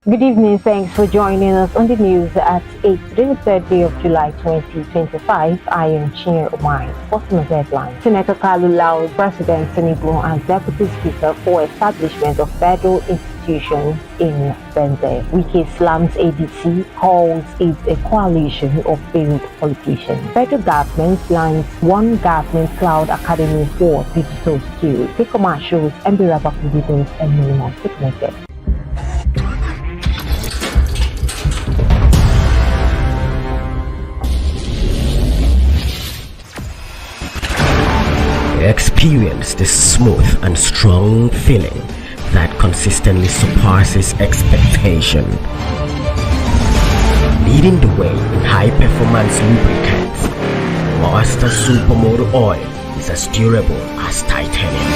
Good evening. Thanks for joining us on the news at 8 today, the 3rd day of July 2025. I am Chinir Omai. What's the headline? Senator Kalu allowed President Tinubu and Deputy Speaker for establishment of federal institutions in Benze. Wike slams ADC, calls it a coalition of failed politicians. Federal government plans one government cloud academy for digital skills. Take commercials and be right back with details and many more. Stay connected. Experience the smooth and strong feeling that consistently surpasses expectation. Leading the way in high-performance lubricants, Master Supermoto Oil is as durable as titanium.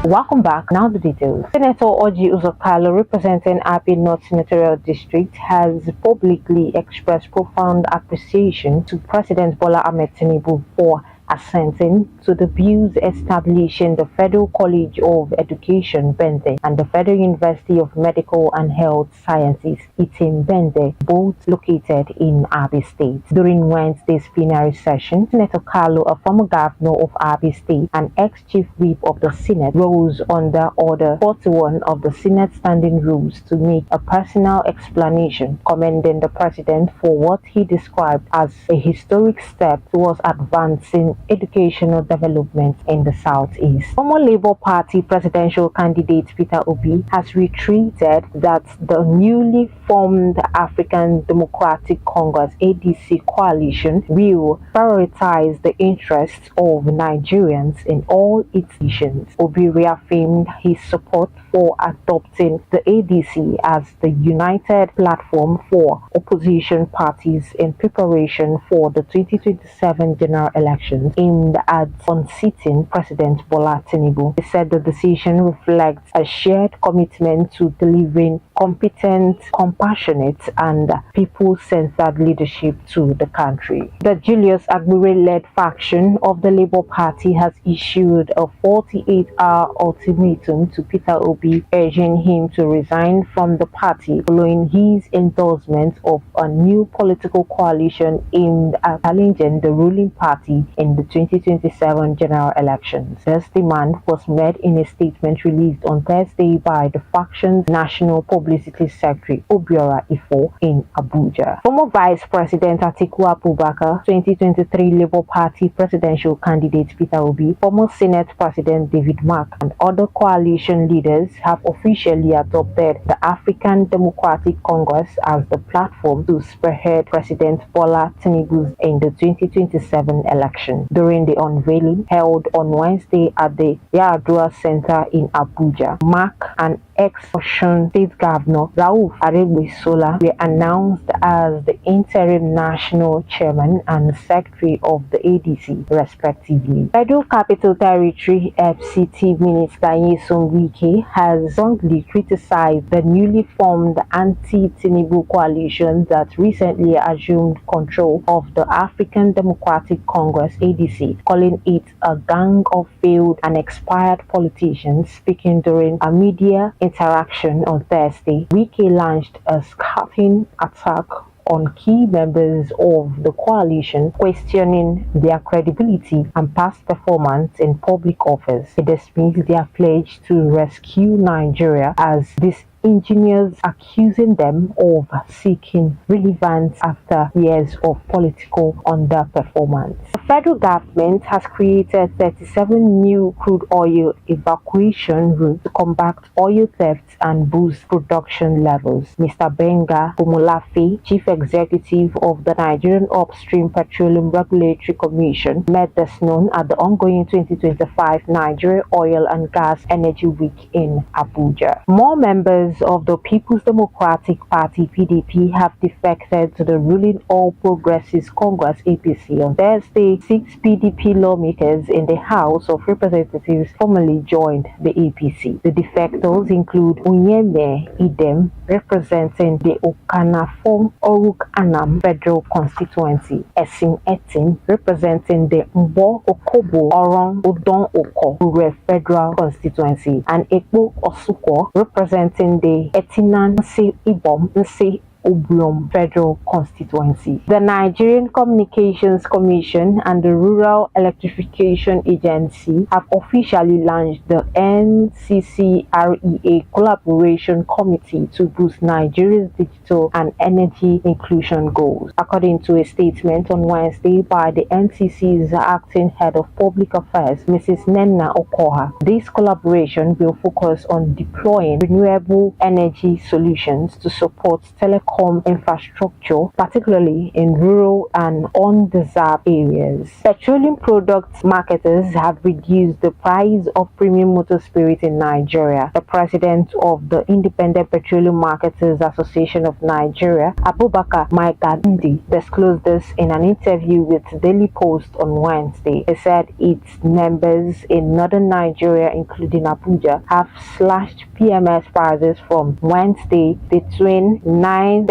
Welcome back. Now the details. Senator Orji Uzokalo, representing Abn North Senatorial District, has publicly expressed profound appreciation to President Bola Ahmed Tinubu for assenting to the bills establishing the Federal College of Education, Benze, and the Federal University of Medical and Health Sciences, ITIM Benze, both located in Abia State. During Wednesday's plenary session, Senator Kalu, a former governor of Abia State and ex-chief whip of the Senate, rose under Order 41 of the Senate Standing Rules to make a personal explanation, commending the president for what he described as a historic step towards advancing educational development in the Southeast. Former Labour Party presidential candidate Peter Obi has retreated that the newly formed African Democratic Congress ADC coalition will prioritize the interests of Nigerians in all its nations. Obi reaffirmed his support for adopting the ADC as the united platform for opposition parties in preparation for the 2027 general elections aimed at unseating President Bola Tinubu. He said the decision reflects a shared commitment to delivering competent, compassionate, and people-centered leadership to the country. The Julius Agbure-led faction of the Labour Party has issued a 48-hour ultimatum to Peter Obi, urging him to resign from the party following his endorsement of a new political coalition aimed at challenging the ruling party in the 2027 general elections. This demand was made in a statement released on Thursday by the faction's National Publicity Secretary Obiora Ifo in Abuja. Former Vice President Atiku Abubakar, 2023 Labour Party presidential candidate Peter Obi, former Senate President David Mark, and other coalition leaders have officially adopted the African Democratic Congress as the platform to spearhead President Bola Tinubu in the 2027 election. During the unveiling held on Wednesday at the Yaradua Center in Abuja, Mark and ex-Osun State Governor Rauf Aregbesola were announced as the interim national chairman and secretary of the ADC, respectively. Federal Capital Territory FCT Minister Nyesom Wike has strongly criticized the newly formed anti-Tinubu coalition that recently assumed control of the African Democratic Congress ADC, calling it a gang of failed and expired politicians. Speaking during a media interaction on Thursday, Wike launched a scathing attack on key members of the coalition, questioning their credibility and past performance in public office. He dismissed their pledge to rescue Nigeria as disingenuous, accusing them of seeking relevance after years of political underperformance. The federal government has created 37 new crude oil evacuation routes to combat oil theft and boost production levels. Mr. Benga Omolafe, Chief Executive of the Nigerian Upstream Petroleum Regulatory Commission, made this known at the ongoing 2025 Nigeria Oil and Gas Energy Week in Abuja. More members of the People's Democratic Party (PDP) have defected to the ruling All Progressives Congress (APC) on Thursday 6 PDP lawmakers in the House of Representatives formally joined the APC. The defectors include Onyeme Idem, representing the Okanafo Oruk Anam Federal Constituency, Esin Etin, representing the Mbo Okobo Orong Udon Oko Ure Federal Constituency, and Ekpo Osuko, representing the Etinan Nsi Ibom Nsi Obiom Federal Constituency. The Nigerian Communications Commission and the Rural Electrification Agency have officially launched the NCCREA Collaboration Committee to boost Nigeria's digital and energy inclusion goals. According to a statement on Wednesday by the NCC's acting head of public affairs, Mrs. Nenna Okoha, this collaboration will focus on deploying renewable energy solutions to support telecom infrastructure, particularly in rural and undeserved areas. Petroleum product marketers have reduced the price of premium motor spirit in Nigeria. The president of the Independent Petroleum Marketers Association of Nigeria, Abubakar Maikandi, disclosed this in an interview with Daily Post on Wednesday. He said its members in northern Nigeria, including Abuja, have slashed PMS prices from Wednesday between 930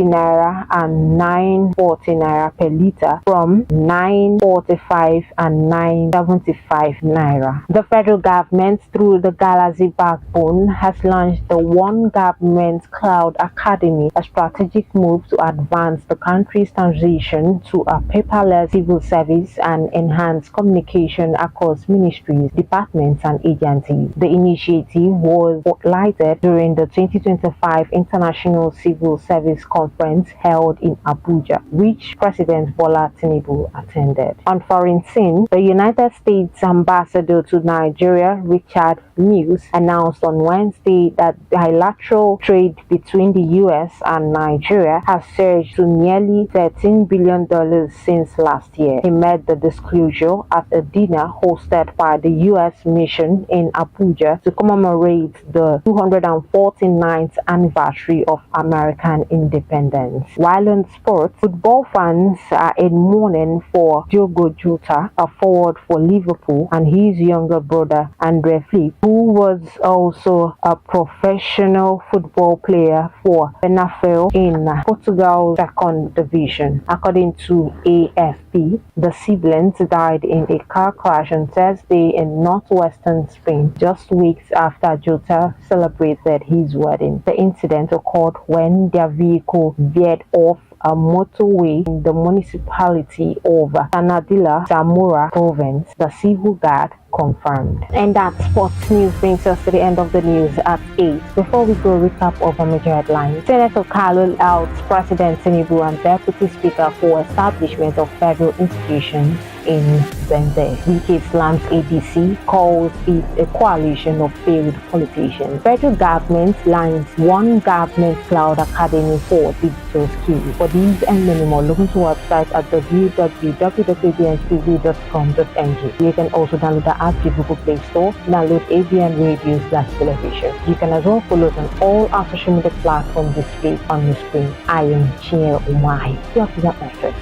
naira and 940 naira per liter from 945 and 975 naira. The federal government, through the Galaxy backbone, has launched the One Government Cloud Academy, a strategic move to advance the country's transition to a paperless civil service and enhance communication across ministries, departments, and agencies. The initiative was spotlighted during the 2025 International Civil Service Conference held in Abuja, which President Bola Tinubu attended. On foreign scene, the United States Ambassador to Nigeria, Richard Mills, announced on Wednesday that bilateral trade between the U.S. and Nigeria has surged to nearly $13 billion since last year. He made the disclosure at a dinner hosted by the U.S. mission in Abuja to commemorate the 249th anniversary of American independence. While on sports, football fans are in mourning for Diogo Jota, a forward for Liverpool, and his younger brother Andre Flip, who was also a professional football player for Benfica in Portugal's second division. According to AFP, the siblings died in a car crash on Thursday in northwestern Spain, just weeks after Jota celebrated his wedding. The incident occurred when their vehicle veered off a motorway in the municipality of Sanadilla, Zamora province, the civil guard confirmed. And that sports news brings us to the end of the news at 8. Before we go, recap of our major headlines. Senator Carlo outs President Tinubu and Deputy Speaker for establishment of federal institutions in Zende. Wike slams ABC, calls it a coalition of failed politicians. Federal government lands One Government Cloud Academy for digital skills. For these and many more, look into our website at www.abntv.com.ng. You can also download the app to Google Play Store, download ABN Radio/television. You can as well follow us on all our social media platforms displayed on the screen. I am Chia Umai. You have to that my first.